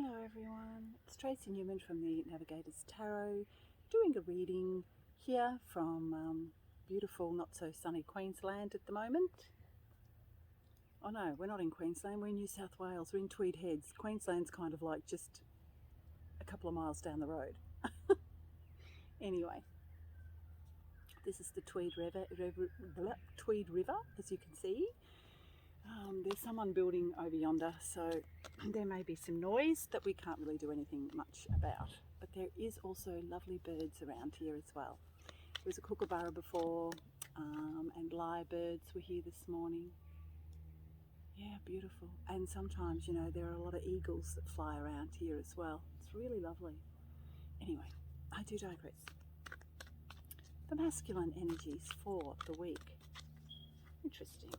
Hello everyone, it's Tracy Newman from the Navigator's Tarot, doing a reading here from beautiful, not so sunny Queensland at the moment. Oh no, we're not in Queensland, we're in New South Wales, we're in Tweed Heads. Queensland's kind of like just a couple of miles down the road. Anyway, this is the Tweed River, as you can see. There's someone building over yonder, so there may be some noise that we can't really do anything much about. But there is also lovely birds around here as well. There was a kookaburra before, and lyrebirds were here this morning. Yeah, beautiful. And sometimes, you know, there are a lot of eagles that fly around here as well. It's really lovely. Anyway, I do digress. The masculine energies for the week. Interesting.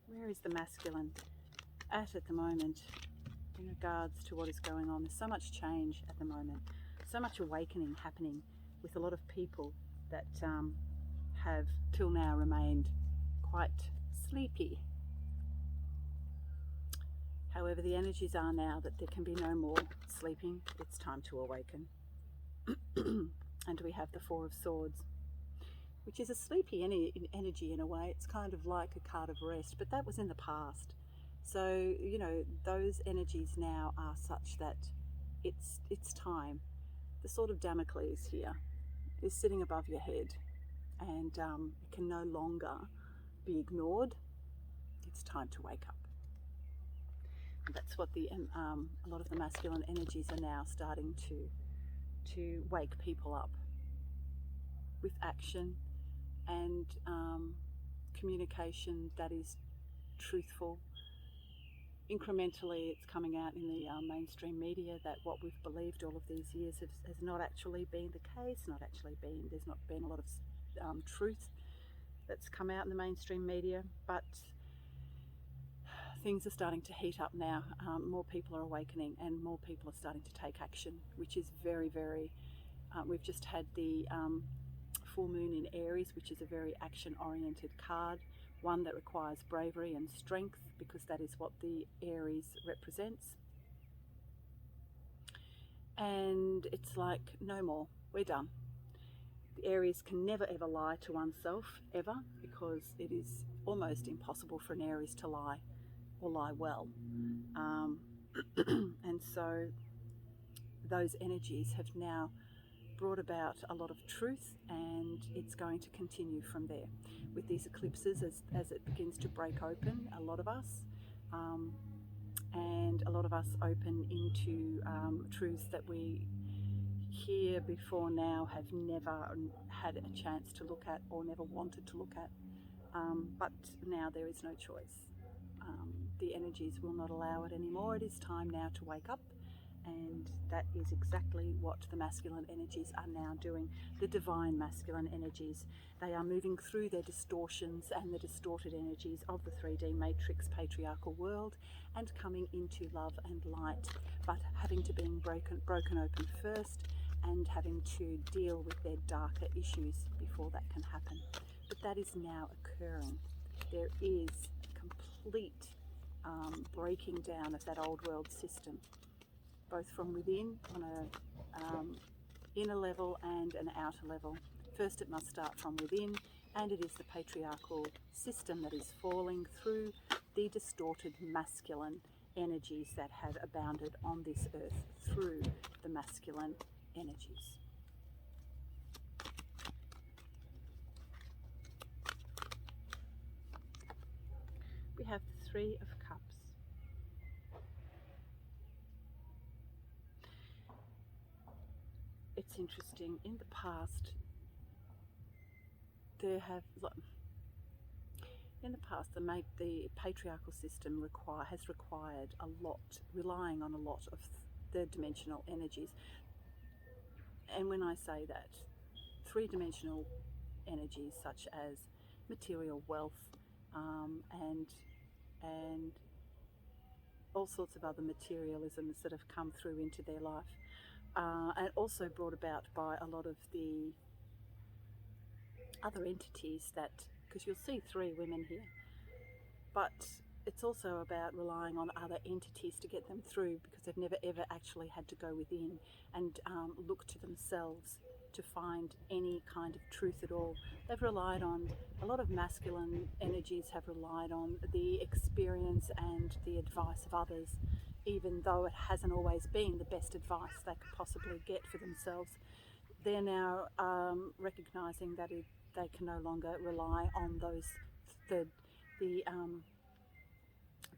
Where is the masculine at the moment in regards to what is going on? There's so much change at the moment, so much awakening happening with a lot of people that have till now remained quite sleepy. However, the energies are now that there can be no more sleeping. It's time to awaken. And we have the Four of Swords, which is a sleepy energy in a way. It's kind of like a card of rest, but that was in the past. So, you know, those energies now are such that it's time. The sword of Damocles here is sitting above your head, and it can no longer be ignored. It's time to wake up. That's what a lot of the masculine energies are now starting to wake people up with action and communication that is truthful. Incrementally, it's coming out in the mainstream media that what we've believed all of these years has not actually been the case. There's not been a lot of truth that's come out in the mainstream media, but things are starting to heat up now. More people are awakening and more people are starting to take action, which is very, very, we've just had the full moon in Aries, which is a very action-oriented card, one that requires bravery and strength, because that is what the Aries represents. And it's like, no more, we're done. The Aries can never ever lie to oneself, ever, because it is almost impossible for an Aries to lie or lie well. And so those energies have now brought about a lot of truth, and it's going to continue from there with these eclipses as it begins to break open a lot of us, and a lot of us open into truths that we here before now have never had a chance to look at or never wanted to look at, but now there is no choice. The energies will not allow it anymore. It is time now to wake up. And that is exactly what the masculine energies are now doing. The divine masculine energies, they are moving through their distortions and the distorted energies of the 3D matrix patriarchal world and coming into love and light, but having to be broken open first and having to deal with their darker issues before that can happen. But that is now occurring. There is complete breaking down of that old world system, both from within on a inner level and an outer level. First it must start from within, and it is the patriarchal system that is falling through the distorted masculine energies that have abounded on this earth through the masculine energies. We have the Three of Cups. It's interesting, in the past the patriarchal system has required a lot, relying on a lot of third-dimensional energies. And when I say that, three-dimensional energies such as material wealth, and all sorts of other materialisms that have come through into their life, and also brought about by a lot of the other entities that, because you'll see three women here, but it's also about relying on other entities to get them through, because they've never ever actually had to go within and look to themselves to find any kind of truth at all. They've relied on, a lot of masculine energies have relied on the experience and the advice of others, even though it hasn't always been the best advice they could possibly get for themselves. They're now recognising that they can no longer rely on the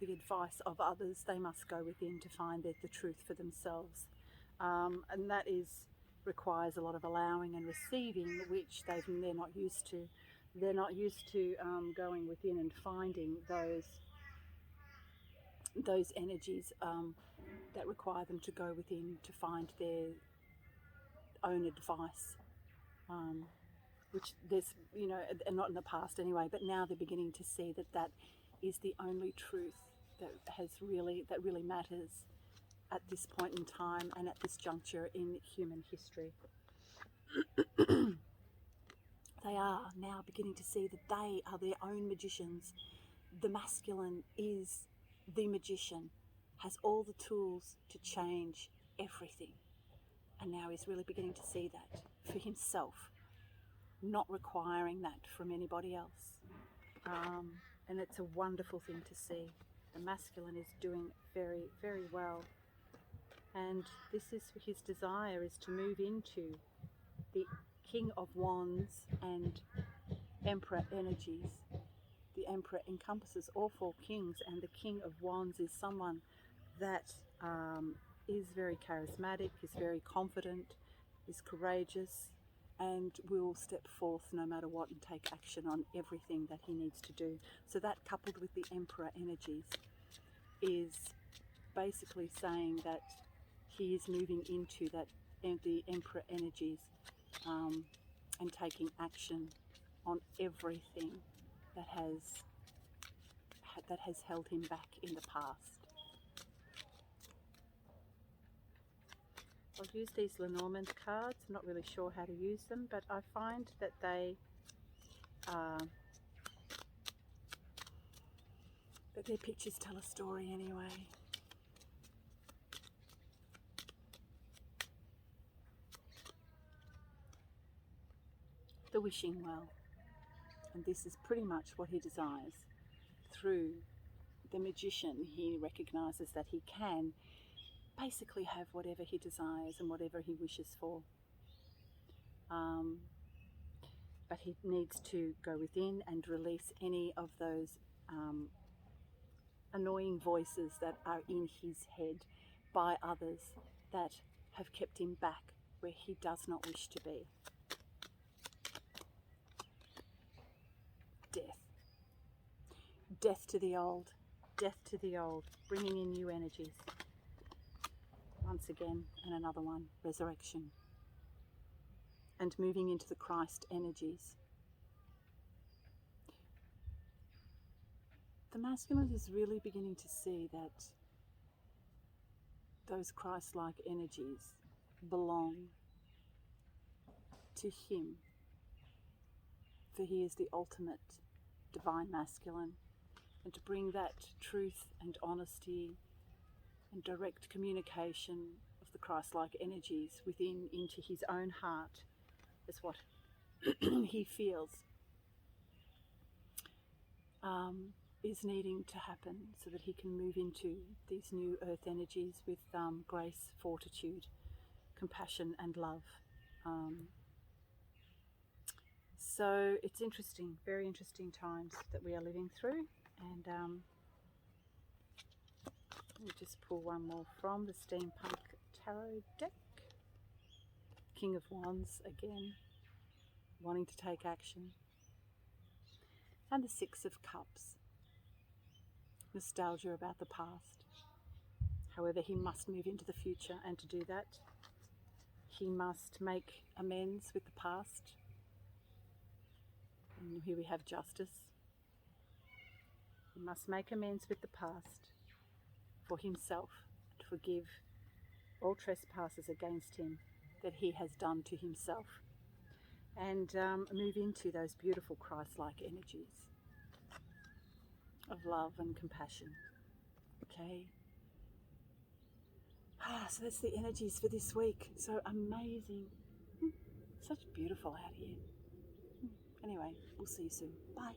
advice of others. They must go within to find the truth for themselves, and that requires a lot of allowing and receiving, which they're not used to. They're not used to going within and finding those energies that require them to go within to find their own advice, which there's, and not in the past anyway, but now they're beginning to see that is the only truth that really matters at this point in time and at this juncture in human history. They are now beginning to see that they are their own magicians. The masculine is the magician, has all the tools to change everything. And now he's really beginning to see that for himself, not requiring that from anybody else. And it's a wonderful thing to see. The masculine is doing very, very well. And this is his desire, is to move into the King of Wands and Emperor energies. The Emperor encompasses all four kings, and the King of Wands is someone that is very charismatic, is very confident, is courageous, and will step forth no matter what and take action on everything that he needs to do. So that, coupled with the Emperor energies, is basically saying that he is moving into the Emperor energies and taking action on everything that has held him back in the past. I'll use these Lenormand cards. I'm not really sure how to use them, but I find that their pictures tell a story anyway. The wishing well. And this is pretty much what he desires. Through the magician, he recognises that he can basically have whatever he desires and whatever he wishes for. But he needs to go within and release any of those annoying voices that are in his head by others that have kept him back where he does not wish to be. Death. Death to the old. Death to the old. Bringing in new energies. Once again, and another one. Resurrection. And moving into the Christ energies. The masculine is really beginning to see that those Christ-like energies belong to him, for he is the ultimate divine masculine, and to bring that truth and honesty and direct communication of the Christ-like energies within into his own heart is what he feels is needing to happen, so that he can move into these new earth energies with grace, fortitude, compassion and love. So it's interesting, very interesting times that we are living through. And we'll just pull one more from the Steampunk Tarot deck. King of Wands again, wanting to take action. And the Six of Cups, nostalgia about the past. However, he must move into the future, and to do that, he must make amends with the past. And here we have justice. He must make amends with the past for himself, to forgive all trespasses against him that he has done to himself, and move into those beautiful Christ-like energies. of love and compassion. Okay. So that's the energies for this week. So amazing. Such beautiful out here. Anyway, we'll see you soon. Bye.